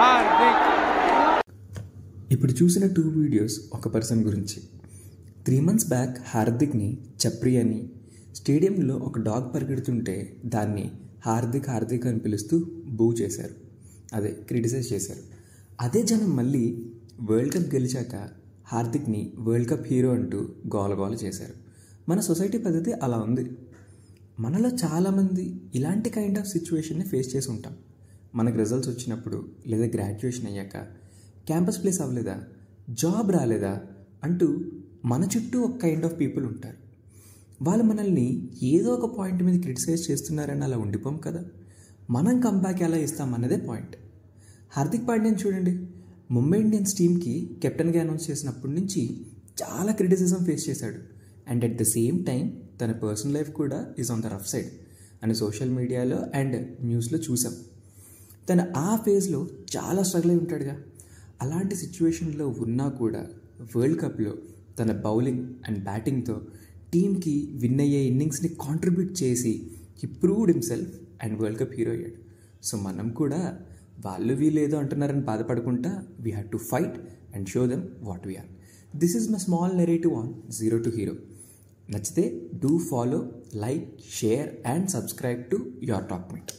హార్దిక్. ఇప్పుడు చూసిన 2 వీడియోస్ ఒక పర్సన్ గురించి. 3 months బ్యాక్ హార్దిక్ని చప్రి అని, స్టేడియంలో ఒక డాగ్ పరిగెడుతుంటే దాన్ని హార్దిక్ హార్దిక్ అని పిలుస్తూ బూ చేశారు, అదే క్రిటిసైజ్ చేశారు. అదే జనం మళ్ళీ వరల్డ్ కప్ గెలిచాక హార్దిక్ని వరల్డ్ కప్ హీరో అంటూ గోలగోల చేశారు. మన సొసైటీ పద్ధతి అలా ఉంది. మనలో చాలామంది ఇలాంటి కైండ్ ఆఫ్ సిచ్యువేషన్ని ఫేస్ చేసి ఉంటాం. మనకు రిజల్ట్స్ వచ్చినప్పుడు, లేదా గ్రాడ్యుయేషన్ అయ్యాక క్యాంపస్ ప్లేస్ అవ్వలేదా, జాబ్ రాలేదా అంటూ మన చుట్టూ ఒక కైండ్ ఆఫ్ పీపుల్ ఉంటారు. వాళ్ళు మనల్ని ఏదో ఒక పాయింట్ మీద క్రిటిసైజ్ చేస్తున్నారని అలా ఉండిపోం కదా. మనం కంబ్యాక్ ఎలా ఇస్తామన్నదే పాయింట్. హార్దిక్ పాండ్యాని చూడండి, ముంబై ఇండియన్స్ టీమ్కి కెప్టెన్గా అనౌన్స్ చేసినప్పటి నుంచి చాలా క్రిటిసిజం ఫేస్ చేశాడు. And at the same time తన పర్సనల్ లైఫ్ కూడా is on the rough side అని సోషల్ మీడియాలో అండ్ న్యూస్లో చూసాం. తను ఆ ఫేజ్లో చాలా స్ట్రగుల్ అయి ఉంటాడుగా. అలాంటి సిచ్యువేషన్లో ఉన్నా కూడా వరల్డ్ కప్లో తన బౌలింగ్ అండ్ బ్యాటింగ్తో టీమ్కి విన్ అయ్యే ఇన్నింగ్స్ని కాంట్రిబ్యూట్ చేసి he proved himself and world cup hero అయ్యాడు. సో మనం కూడా వాళ్ళు వీళ్ళు ఏదో అంటున్నారని బాధపడకుండా we have to fight and show them what we are. This is my small narrative on zero to hero. నచ్చితే do follow, like, share and subscribe to your talk meet.